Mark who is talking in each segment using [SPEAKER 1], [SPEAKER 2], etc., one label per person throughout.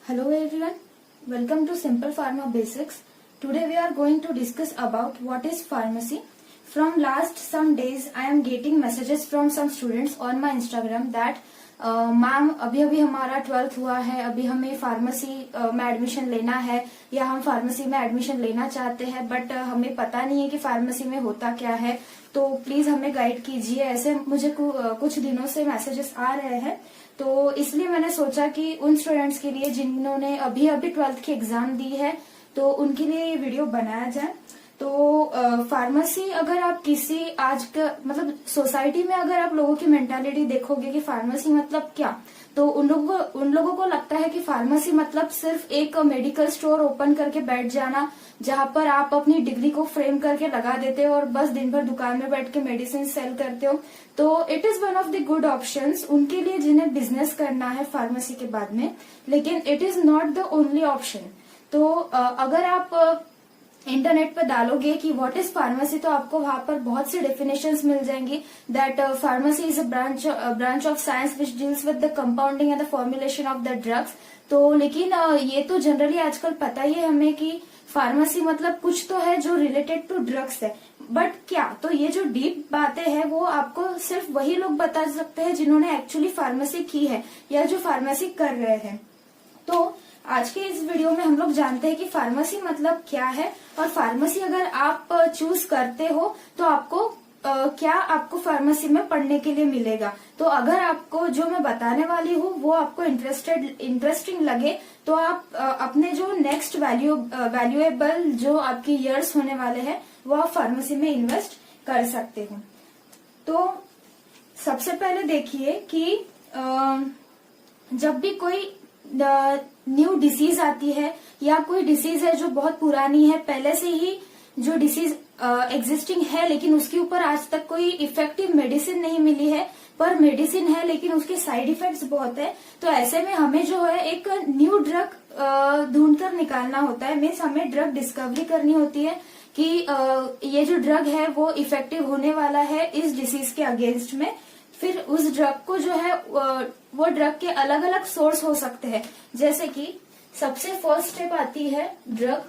[SPEAKER 1] Hello everyone, welcome to Simple Pharma Basics. Today we are going to discuss about what is pharmacy. From last some days I am getting messages from some students on my Instagram that ma'am अभी हमारा 12th हुआ है, अभी हमें pharmacy में admission लेना है या हम फार्मेसी में एडमिशन लेना चाहते हैं बट हमें पता नहीं है कि फार्मेसी में होता क्या है, तो प्लीज हमें गाइड कीजिए। ऐसे मुझे कुछ दिनों से मैसेजेस आ रहे हैं, तो इसलिए मैंने सोचा कि उन स्टूडेंट्स के लिए जिन्होंने अभी 12th की एग्जाम दी है तो उनके लिए ये वीडियो बनाया जाए। तो फार्मेसी अगर आप किसी आज का मतलब सोसाइटी में अगर आप लोगों की मेंटालिटी देखोगे कि फार्मेसी मतलब क्या, तो उन लोगों को लगता है कि फार्मेसी मतलब सिर्फ एक मेडिकल स्टोर ओपन करके बैठ जाना जहां पर आप अपनी डिग्री को फ्रेम करके लगा देते हो और बस दिन भर दुकान में बैठ के मेडिसिन सेल करते हो। तो it is one of the good options उनके लिए जिन्हें बिजनेस करना है फार्मेसी के बाद में, लेकिन it is not the only option. तो अगर आप इंटरनेट पे डालोगे कि व्हाट इज फार्मेसी तो आपको वहां पर बहुत सी डेफिनेशंस मिल जाएंगी। That pharmacy is a branch of science which deals with the compounding and the formulation of the drugs. तो लेकिन ये तो जनरली आजकल पता ही है हमें कि फार्मेसी मतलब कुछ तो है जो रिलेटेड टू ड्रग्स है, बट क्या, तो ये जो डीप बातें हैं वो आपको सिर्फ वही लोग बता सकते हैं जिन्होंने एक्चुअली फार्मेसी की है या जो फार्मेसी कर रहे हैं। तो आज के इस वीडियो में हम लोग जानते हैं कि फार्मेसी मतलब क्या है और फार्मेसी अगर आप चूज करते हो तो आपको क्या आपको फार्मेसी में पढ़ने के लिए मिलेगा। तो अगर आपको जो मैं बताने वाली हूँ वो आपको इंटरेस्टिंग लगे तो आप अपने जो नेक्स्ट वैल्यूएबल जो आपकी इयर्स होने वाले हैं वो आप फार्मेसी में इन्वेस्ट कर सकते हो। तो सबसे पहले देखिए कि जब भी कोई न्यू डिसीज आती है या कोई डिसीज है जो बहुत पुरानी है, पहले से ही जो डिसीज एग्जिस्टिंग है लेकिन उसके ऊपर आज तक कोई इफेक्टिव मेडिसिन नहीं मिली है, पर मेडिसिन है लेकिन उसके साइड इफेक्ट्स बहुत है, तो ऐसे में हमें जो है एक न्यू ड्रग ढूंढकर निकालना होता है। मीन्स हमें ड्रग डिस्कवरी करनी होती है कि ये जो ड्रग है वो इफेक्टिव होने वाला है इस डिसीज के अगेंस्ट में। फिर उस ड्रग को जो है वो ड्रग के अलग अलग सोर्स हो सकते हैं, जैसे कि सबसे फर्स्ट स्टेप आती है ड्रग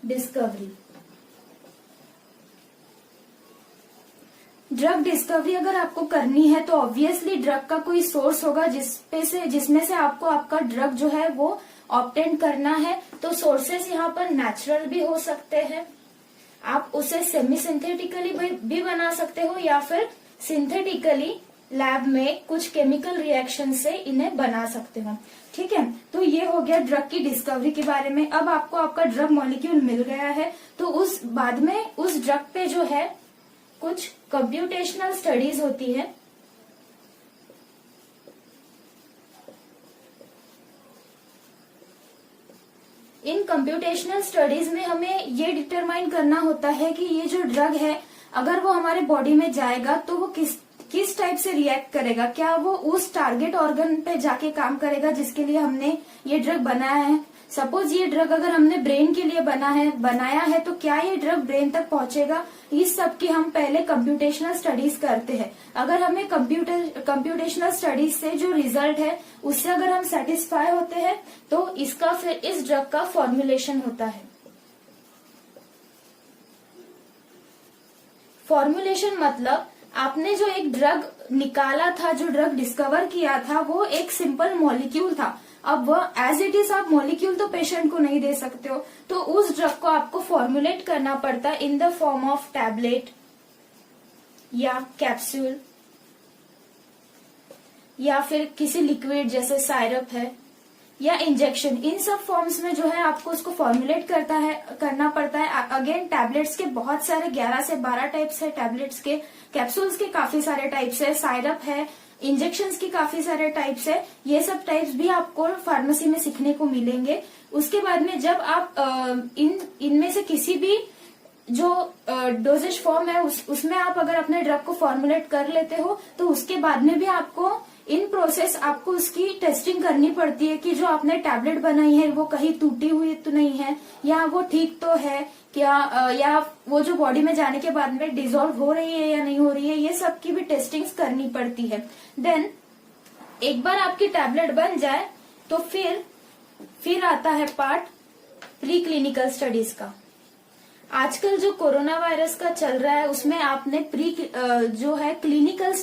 [SPEAKER 1] डिस्कवरी। ड्रग डिस्कवरी अगर आपको करनी है तो ऑब्वियसली ड्रग का कोई सोर्स होगा जिसमें से आपको आपका ड्रग जो है वो ऑब्टेन करना है। तो सोर्सेस यहाँ पर नेचुरल भी हो सकते हैं, आप उसे सेमी सिंथेटिकली भी बना सकते हो या फिर सिंथेटिकली लैब में कुछ केमिकल रिएक्शन से इन्हें बना सकते हो। ठीक है, तो ये हो गया ड्रग की डिस्कवरी के बारे में। अब आपको आपका ड्रग मॉलिक्यूल मिल गया है तो उस बाद में उस ड्रग पे जो है कुछ कंप्यूटेशनल स्टडीज होती है। इन कंप्यूटेशनल स्टडीज में हमें ये डिटरमाइन करना होता है कि ये जो ड्रग है अगर वो हमारे बॉडी में जाएगा तो वो किस टाइप से रिएक्ट करेगा, क्या वो उस टारगेट ऑर्गन पे जाके काम करेगा जिसके लिए हमने ये ड्रग बनाया है। सपोज ये ड्रग अगर हमने ब्रेन के लिए बनाया है तो क्या ये ड्रग ब्रेन तक पहुंचेगा, इस सब की हम पहले कंप्यूटेशनल स्टडीज करते हैं। अगर हमें कंप्यूटेशनल स्टडीज से जो रिजल्ट है उससे अगर हम सेटिस्फाई होते हैं तो इसका फिर इस ड्रग का फॉर्मुलेशन होता है। फॉर्मुलेशन मतलब आपने जो एक ड्रग निकाला था, जो ड्रग डिस्कवर किया था वो एक सिंपल मॉलिक्यूल था। अब वो एज इट इज आप मॉलिक्यूल तो पेशेंट को नहीं दे सकते हो, तो उस ड्रग को आपको फॉर्मुलेट करना पड़ता है in the form of tablet या कैप्सूल या फिर किसी लिक्विड जैसे साइरप है या इंजेक्शन। इन सब फॉर्म्स में जो है आपको उसको फॉर्मुलेट करना पड़ता है। अगेन टैबलेट्स के बहुत सारे 11 से 12 टाइप्स है टैबलेट्स के, कैप्सूल्स के काफी सारे टाइप्स है, साइरप है, इंजेक्शंस की काफी सारे टाइप्स है। ये सब टाइप्स भी आपको फार्मेसी में सीखने को मिलेंगे। उसके बाद में जब आप इनमें से किसी भी जो डोजेज फॉर्म है उसमें आप अगर अपने ड्रग को फॉर्मुलेट कर लेते हो तो उसके बाद में भी आपको इन प्रोसेस आपको उसकी टेस्टिंग करनी पड़ती है कि जो आपने टैबलेट बनाई है वो कहीं टूटी हुई तो नहीं है या वो ठीक तो है क्या, या वो जो बॉडी में जाने के बाद में डिसॉल्व हो रही है या नहीं हो रही है, ये सब की भी टेस्टिंग्स करनी पड़ती है। देन एक बार आपकी टैबलेट बन जाए तो फिर आता है पार्ट प्री क्लिनिकल स्टडीज का। आजकल जो कोरोना वायरस का चल रहा है उसमें आपने जो है क्लिनिकल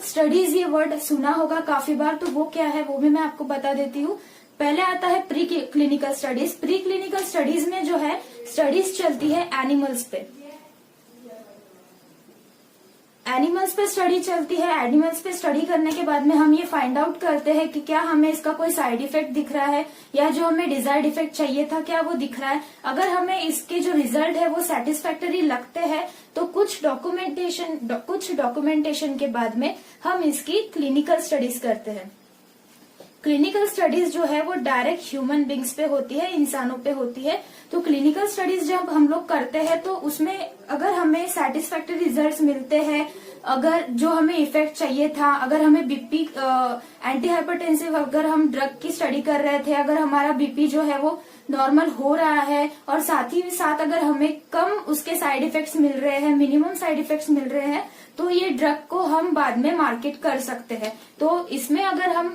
[SPEAKER 1] स्टडीज ये वर्ड सुना होगा काफी बार, तो वो क्या है वो भी मैं आपको बता देती हूँ। पहले आता है pre clinical studies. Pre clinical studies में जो है स्टडीज चलती है एनिमल्स पे। एनिमल्स पे स्टडी चलती है। एनिमल्स पे स्टडी करने के बाद में हम ये फाइंड आउट करते हैं कि क्या हमें इसका कोई साइड इफेक्ट दिख रहा है या जो हमें डिजायर्ड इफेक्ट चाहिए था क्या वो दिख रहा है। अगर हमें इसके जो रिजल्ट है वो सेटिस्फैक्टरी लगते हैं तो कुछ डॉक्यूमेंटेशन के बाद में हम इसकी क्लिनिकल स्टडीज करते हैं। क्लिनिकल स्टडीज जो है वो डायरेक्ट ह्यूमन बींग्स पे होती है, इंसानों पे होती है। तो क्लिनिकल स्टडीज जब हम लोग करते हैं तो उसमें अगर हमें सेटिस्फैक्टरी रिजल्ट्स मिलते हैं, अगर जो हमें इफेक्ट चाहिए था, अगर हमें बीपी एंटी हाइपरटेंसिव अगर हम ड्रग की स्टडी कर रहे थे, अगर हमारा बीपी जो है वो नॉर्मल हो रहा है और साथ ही साथ अगर हमें कम उसके साइड इफेक्ट्स मिल रहे हैं, मिनिमम साइड इफेक्ट्स मिल रहे हैं, तो ये ड्रग को हम बाद में मार्केट कर सकते हैं। तो इसमें अगर हम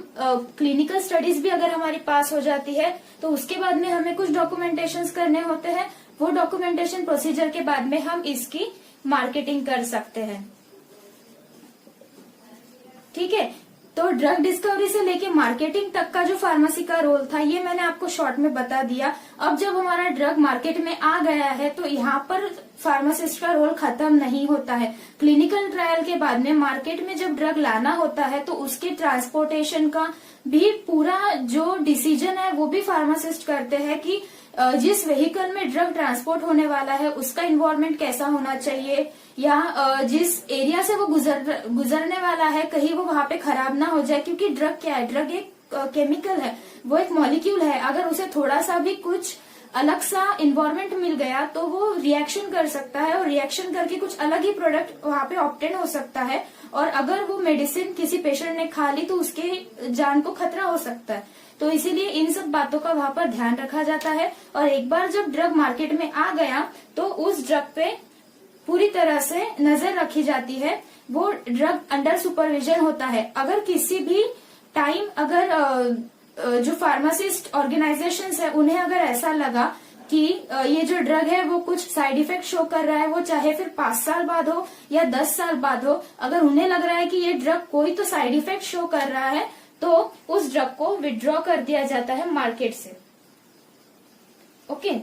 [SPEAKER 1] क्लिनिकल स्टडीज भी अगर हमारी पास हो जाती है तो उसके बाद में हमें कुछ डॉक्यूमेंटेशंस करने होते हैं। वो डॉक्यूमेंटेशन प्रोसीजर के बाद में हम इसकी मार्केटिंग कर सकते हैं। ठीक है, तो ड्रग डिस्कवरी से लेके मार्केटिंग तक का जो फार्मेसी का रोल था ये मैंने आपको शॉर्ट में बता दिया। अब जब हमारा ड्रग मार्केट में आ गया है तो यहाँ पर फार्मासिस्ट का रोल खत्म नहीं होता है। क्लिनिकल ट्रायल के बाद में मार्केट में जब ड्रग लाना होता है तो उसके ट्रांसपोर्टेशन का भी पूरा जो डिसीजन है वो भी फार्मासिस्ट करते हैं कि जिस व्हीकल में ड्रग ट्रांसपोर्ट होने वाला है उसका इन्वायरमेंट कैसा होना चाहिए, या जिस एरिया से वो गुजरने वाला है कहीं वो वहां पे खराब ना हो जाए। क्योंकि ड्रग क्या है, ड्रग एक केमिकल है, वो एक मॉलिक्यूल है। अगर उसे थोड़ा सा भी कुछ अलग सा इन्वायरमेंट मिल गया तो वो रिएक्शन कर सकता है और रिएक्शन करके कुछ अलग ही प्रोडक्ट वहां पे ऑब्टेन हो सकता है। और अगर वो मेडिसिन किसी पेशेंट ने खा ली तो उसके जान को खतरा हो सकता है। तो इसीलिए इन सब बातों का वहां पर ध्यान रखा जाता है। और एक बार जब ड्रग मार्केट में आ गया तो उस ड्रग पे पूरी तरह से नजर रखी जाती है। वो ड्रग अंडर सुपरविजन होता है। अगर किसी भी टाइम अगर जो फार्मासिस्ट ऑर्गेनाइजेशंस है उन्हें अगर ऐसा लगा कि ये जो ड्रग है वो कुछ साइड इफेक्ट शो कर रहा है, वो चाहे फिर 5 साल बाद हो या 10 साल बाद हो, अगर उन्हें लग रहा है कि ये ड्रग कोई तो साइड इफेक्ट शो कर रहा है तो उस ड्रग को विड्रॉ कर दिया जाता है मार्केट से। ओके,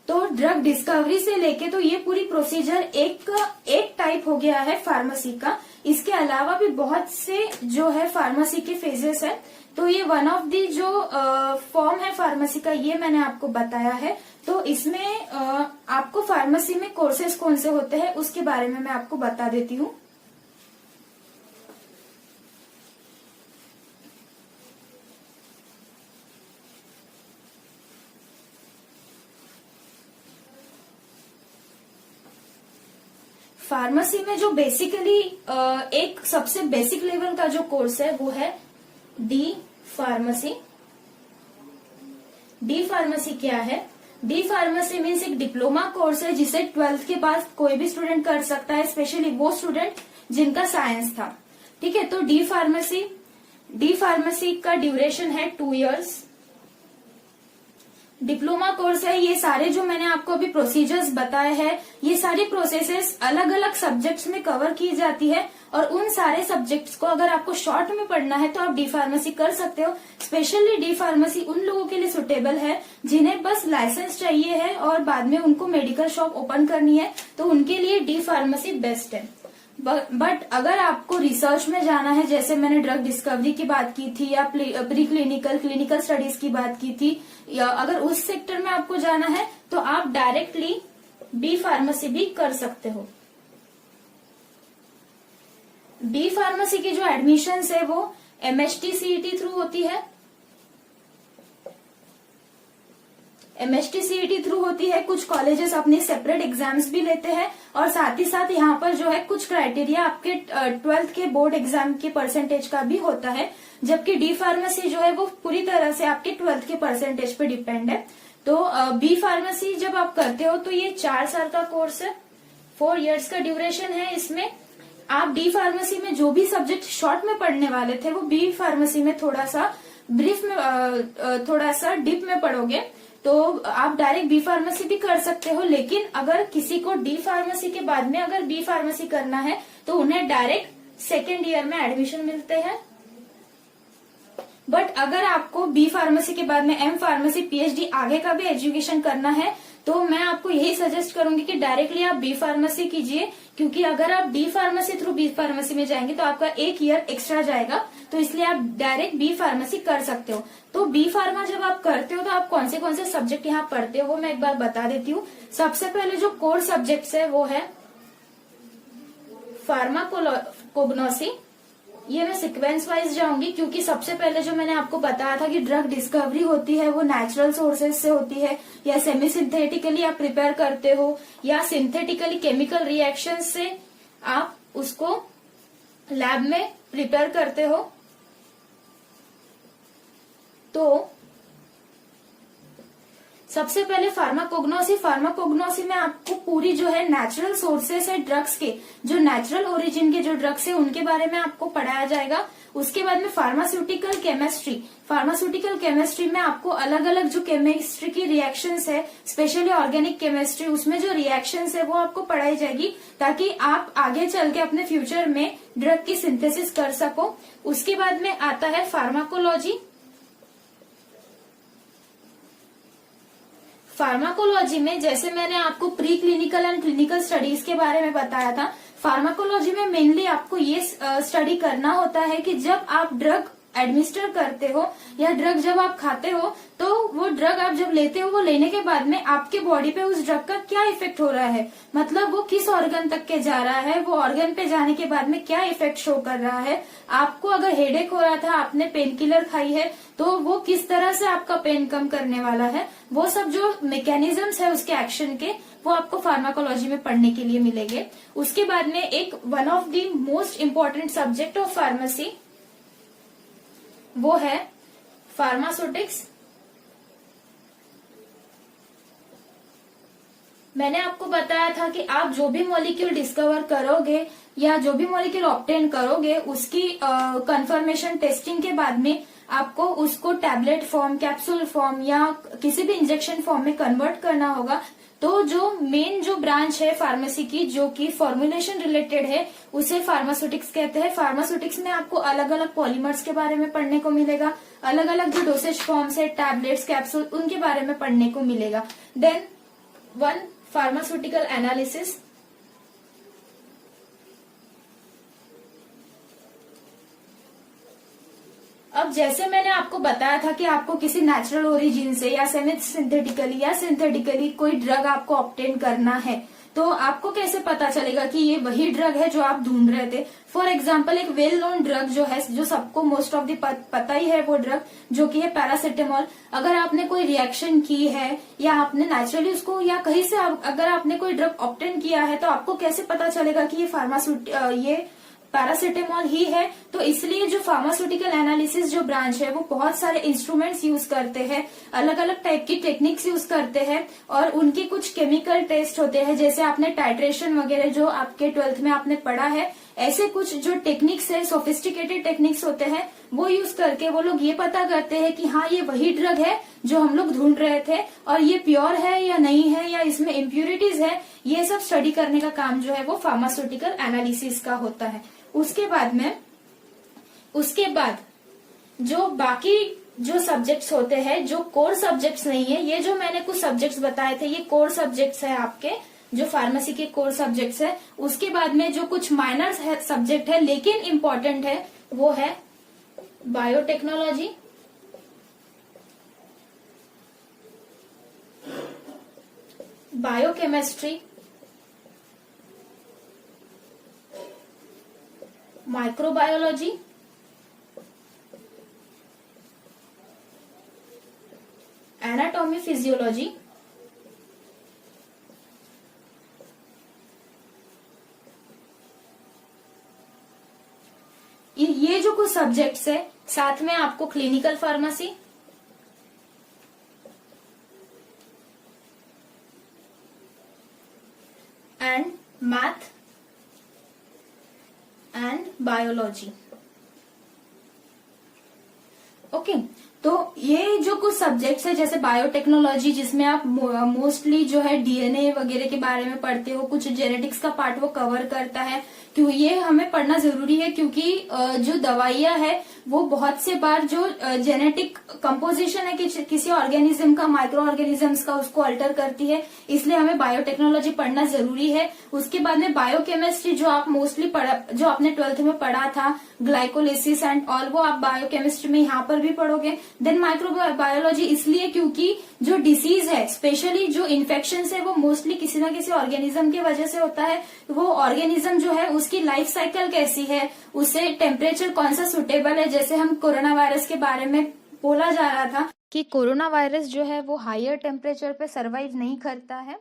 [SPEAKER 1] तो ड्रग डिस्कवरी से लेके तो ये पूरी प्रोसीजर एक टाइप हो गया है फार्मेसी का। इसके अलावा भी बहुत से जो है फार्मेसी के फेजेस है। तो ये वन ऑफ दी जो फॉर्म है फार्मेसी का ये मैंने आपको बताया है। तो इसमें आपको फार्मेसी में कोर्सेज कौन से होते हैं उसके बारे में मैं आपको बता देती हूँ। फार्मेसी में जो बेसिकली एक सबसे बेसिक लेवल का जो कोर्स है वो है डी फार्मेसी। डी फार्मेसी क्या है? डी फार्मेसी मीन्स एक डिप्लोमा कोर्स है जिसे 12th के बाद कोई भी स्टूडेंट कर सकता है, स्पेशली वो स्टूडेंट जिनका साइंस था। ठीक है, तो डी फार्मेसी का ड्यूरेशन है 2 इयर्स। डिप्लोमा कोर्स है। ये सारे जो मैंने आपको अभी प्रोसीजर्स बताए हैं ये सारी प्रोसेसेस अलग अलग सब्जेक्ट्स में कवर की जाती है और उन सारे सब्जेक्ट्स को अगर आपको शॉर्ट में पढ़ना है तो आप डी फार्मेसी कर सकते हो। स्पेशली डी फार्मेसी उन लोगों के लिए सुटेबल है जिन्हें बस लाइसेंस चाहिए है और बाद में उनको मेडिकल शॉप ओपन करनी है, तो उनके लिए डी फार्मेसी बेस्ट है। बट अगर आपको रिसर्च में जाना है, जैसे मैंने ड्रग डिस्कवरी की बात की थी या प्री क्लिनिकल स्टडीज की बात की थी, या अगर उस सेक्टर में आपको जाना है तो आप डायरेक्टली बी फार्मेसी भी कर सकते हो। बी फार्मेसी की जो एडमिशन है वो एमएचटी सीईटी थ्रू होती है। एमएचटी सीईटी थ्रू होती है। कुछ कॉलेजेस अपने सेपरेट एग्जाम्स भी लेते हैं और साथ ही साथ यहाँ पर जो है कुछ क्राइटेरिया आपके 12th के बोर्ड एग्जाम के परसेंटेज का भी होता है, जबकि डी फार्मेसी जो है वो पूरी तरह से आपके 12th के परसेंटेज पे डिपेंड है। तो बी फार्मेसी जब आप करते हो तो ये 4 साल का कोर्स है, 4 इयर्स का ड्यूरेशन है इसमें। आप डी फार्मेसी में जो भी सब्जेक्ट शॉर्ट में पढ़ने वाले थे वो बी फार्मेसी में थोड़ा सा ब्रीफ में थोड़ा सा डीप में पढ़ोगे तो आप डायरेक्ट बी फार्मेसी भी कर सकते हो। लेकिन अगर किसी को डी फार्मेसी के बाद में अगर बी फार्मेसी करना है तो उन्हें डायरेक्ट सेकेंड ईयर में एडमिशन मिलते हैं। बट अगर आपको बी फार्मेसी के बाद में एम फार्मेसी पीएचडी आगे का भी एजुकेशन करना है तो मैं आपको यही सजेस्ट करूंगी कि डायरेक्टली आप बी फार्मेसी कीजिए, क्योंकि अगर आप D pharmacy through B pharmacy में जाएंगे तो आपका एक ईयर एक्स्ट्रा जाएगा, तो इसलिए आप डायरेक्ट बी फार्मेसी कर सकते हो। तो बी फार्मा जब आप करते हो तो आप कौन से सब्जेक्ट यहाँ पढ़ते हो वो मैं एक बार बता देती हूँ। सबसे पहले जो कोर सब्जेक्ट्स है वो है फार्माकोग्नोसी। ये मैं सीक्वेंस वाइज जाऊंगी, क्योंकि सबसे पहले जो मैंने आपको बताया था कि ड्रग डिस्कवरी होती है वो नेचुरल सोर्सेज से होती है या सेमी सिंथेटिकली आप प्रिपेयर करते हो या सिंथेटिकली केमिकल रिएक्शन से आप उसको लैब में प्रिपेयर करते हो। तो सबसे पहले फार्माकोग्नोसी में आपको पूरी जो है नेचुरल सोर्सेस है ड्रग्स के, जो नेचुरल ओरिजिन के जो ड्रग्स है उनके बारे में आपको पढ़ाया जाएगा। उसके बाद में फार्मास्यूटिकल केमिस्ट्री में आपको अलग अलग जो केमिस्ट्री की रिएक्शंस है, स्पेशली ऑर्गेनिक केमिस्ट्री, उसमें जो रिएक्शंस है वो आपको पढ़ाई जाएगी ताकि आप आगे चल के अपने फ्यूचर में ड्रग की सिंथेसिस कर सको। उसके बाद में आता है फार्माकोलॉजी में जैसे मैंने आपको pre clinical and clinical studies के बारे में बताया था, फार्माकोलॉजी में मेनली आपको ये स्टडी करना होता है कि जब आप ड्रग एडमिनिस्टर करते हो या ड्रग जब आप खाते हो तो वो ड्रग आप जब लेते हो वो लेने के बाद में आपके बॉडी पे उस ड्रग का क्या इफेक्ट हो रहा है, मतलब वो किस ऑर्गन तक के जा रहा है, वो ऑर्गन पे जाने के बाद में क्या इफेक्ट शो कर रहा है। आपको अगर हेडेक हो रहा था, आपने पेन किलर खाई है तो वो किस तरह से आपका पेन कम करने वाला है, वो सब जो मैकेनिज्म्स है उसके एक्शन के वो आपको फार्माकोलॉजी में पढ़ने के लिए मिलेंगे। उसके बाद में एक one of the most important subject of pharmacy वो है फार्मास्यूटिक्स। मैंने आपको बताया था कि आप जो भी मॉलिक्यूल डिस्कवर करोगे या जो भी मॉलिक्यूल ऑब्टेन करोगे उसकी कंफर्मेशन टेस्टिंग के बाद में आपको उसको टैबलेट फॉर्म, कैप्सूल फॉर्म या किसी भी इंजेक्शन फॉर्म में कन्वर्ट करना होगा। तो जो मेन जो ब्रांच है फार्मेसी की जो कि फॉर्मुलेशन रिलेटेड है उसे फार्मास्यूटिक्स कहते हैं। फार्मास्यूटिक्स में आपको अलग अलग पॉलीमर्स के बारे में पढ़ने को मिलेगा, अलग अलग जो डोसेज फॉर्म्स है, टैबलेट्स, कैप्सूल, उनके बारे में पढ़ने को मिलेगा। Then one pharmaceutical analysis. अब जैसे मैंने आपको बताया था कि आपको किसी नेचुरल ओरिजिन से या सेमी सिंथेटिकली या सिंथेटिकली कोई ड्रग आपको ऑब्टेन करना है, तो आपको कैसे पता चलेगा कि ये वही ड्रग है जो आप ढूंढ रहे थे। फॉर एग्जाम्पल एक वेल नोन ड्रग जो है, जो सबको मोस्ट ऑफ द पता ही है, वो ड्रग जो कि है पैरासिटामोल। अगर आपने कोई रिएक्शन की है या आपने नेचुरली उसको या कहीं से अगर आपने कोई ड्रग ऑब्टेन किया है तो आपको कैसे पता चलेगा कि ये पैरासिटामोल ही है। तो इसलिए जो फार्मास्यूटिकल एनालिसिस जो ब्रांच है वो बहुत सारे इंस्ट्रूमेंट्स यूज करते हैं, अलग अलग टाइप की टेक्निक्स यूज करते हैं और उनके कुछ केमिकल टेस्ट होते हैं, जैसे आपने टाइट्रेशन वगैरह जो आपके 12th में आपने पढ़ा है, ऐसे कुछ जो टेक्निक्स है, सोफिस्टिकेटेड टेक्निक्स होते हैं, वो यूज करके वो लोग ये पता करते हैं कि हाँ ये वही ड्रग है जो हम लोग ढूंढ रहे थे और ये प्योर है या नहीं है या इसमें इम्प्यूरिटीज है, ये सब स्टडी करने का काम जो है वो फार्मास्यूटिकल एनालिसिस का होता है। उसके बाद जो बाकी जो सब्जेक्ट्स होते हैं जो कोर सब्जेक्ट्स नहीं है, ये जो मैंने कुछ सब्जेक्ट्स बताए थे ये कोर सब्जेक्ट्स है आपके, जो फार्मेसी के कोर सब्जेक्ट्स है। उसके बाद में जो कुछ माइनर सब्जेक्ट है लेकिन इम्पोर्टेंट है वो है biotechnology, biochemistry, microbiology, anatomy physiology, ये जो कुछ सब्जेक्ट्स है, साथ में आपको clinical pharmacy, and math, biology. Okay, तो ये जो कुछ सब्जेक्ट्स है जैसे बायोटेक्नोलॉजी, जिसमें आप मोस्टली जो है डीएनए वगैरह के बारे में पढ़ते हो, कुछ जेनेटिक्स का पार्ट वो कवर करता है। क्यों ये हमें पढ़ना जरूरी है, क्योंकि जो दवाइयां है वो बहुत से बार जो जेनेटिक कंपोजिशन है कि किसी ऑर्गेनिज्म का, माइक्रो ऑर्गेनिजम्स का, उसको अल्टर करती है, इसलिए हमें बायोटेक्नोलॉजी पढ़ना जरूरी है। उसके बाद में बायोकेमिस्ट्री, जो आप मोस्टली जो आपने 12th में पढ़ा था, ग्लाइकोलिसिस एंड ऑल, वो आप बायोकेमिस्ट्री में यहाँ पर भी पढ़ोगे। देन माइक्रोबायोलॉजी इसलिए क्योंकि जो डिसीज है, स्पेशली जो इन्फेक्शन है, वो मोस्टली किसी ना किसी ऑर्गेनिज्म की वजह से होता है। वो ऑर्गेनिज्म जो है उसकी लाइफ साइकिल कैसी है, उसे टेम्परेचर कौन सा सुटेबल है। जैसे हम कोरोना वायरस के बारे में बोला जा रहा था कि कोरोना वायरस जो है वो हायर टेम्परेचर पे सरवाइव नहीं करता है,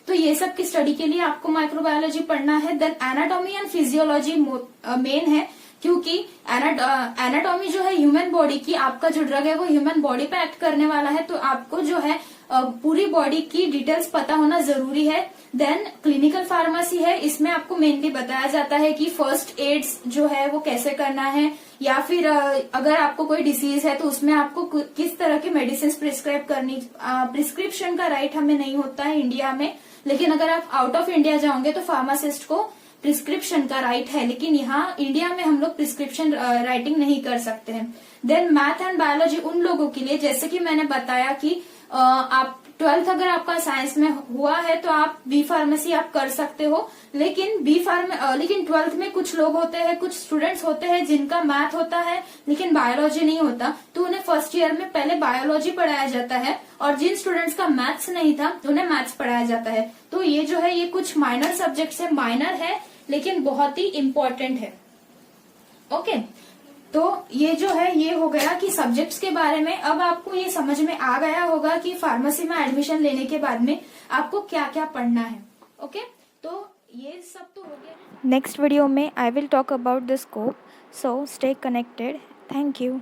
[SPEAKER 1] तो ये सब की स्टडी के लिए आपको माइक्रोबायोलॉजी पढ़ना है। Then anatomy and physiology main है, क्योंकि एनाटॉमी जो है ह्यूमन बॉडी की, आपका जो ड्रग है वो ह्यूमन बॉडी पे एक्ट करने वाला है, तो आपको जो है पूरी बॉडी की डिटेल्स पता होना जरूरी है। देन क्लिनिकल फार्मेसी है, इसमें आपको मेनली बताया जाता है कि फर्स्ट एड्स जो है वो कैसे करना है, या फिर अगर आपको कोई डिसीज है तो उसमें आपको किस तरह की मेडिसिन प्रिस्क्राइब करनी। प्रिस्क्रिप्शन का राइट हमें नहीं होता है इंडिया में, लेकिन अगर आप आउट ऑफ इंडिया जाओगे तो फार्मासिस्ट को प्रिस्क्रिप्शन का राइट है, लेकिन यहाँ इंडिया में हम लोग प्रिस्क्रिप्शन राइटिंग नहीं कर सकते हैं। देन मैथ एंड बायोलॉजी उन लोगों के लिए, जैसे कि मैंने बताया कि आप 12th अगर आपका साइंस में हुआ है तो आप बी फार्मेसी आप कर सकते हो, लेकिन लेकिन 12th में कुछ लोग होते हैं, कुछ स्टूडेंट्स होते हैं जिनका मैथ होता है लेकिन बायोलॉजी नहीं होता, तो उन्हें फर्स्ट ईयर में पहले बायोलॉजी पढ़ाया जाता है, और जिन स्टूडेंट्स का मैथ्स नहीं था उन्हें मैथ्स पढ़ाया जाता है। तो ये जो है ये कुछ माइनर सब्जेक्ट्स है, माइनर है लेकिन बहुत ही इम्पोर्टेंट है। ओके, तो ये जो है ये हो गया कि सब्जेक्ट्स के बारे में। अब आपको ये समझ में आ गया होगा कि फार्मेसी में एडमिशन लेने के बाद में आपको क्या क्या पढ़ना है। ओके, तो ये सब तो हो गया।
[SPEAKER 2] नेक्स्ट वीडियो में I will talk about the scope, so stay connected. Thank you.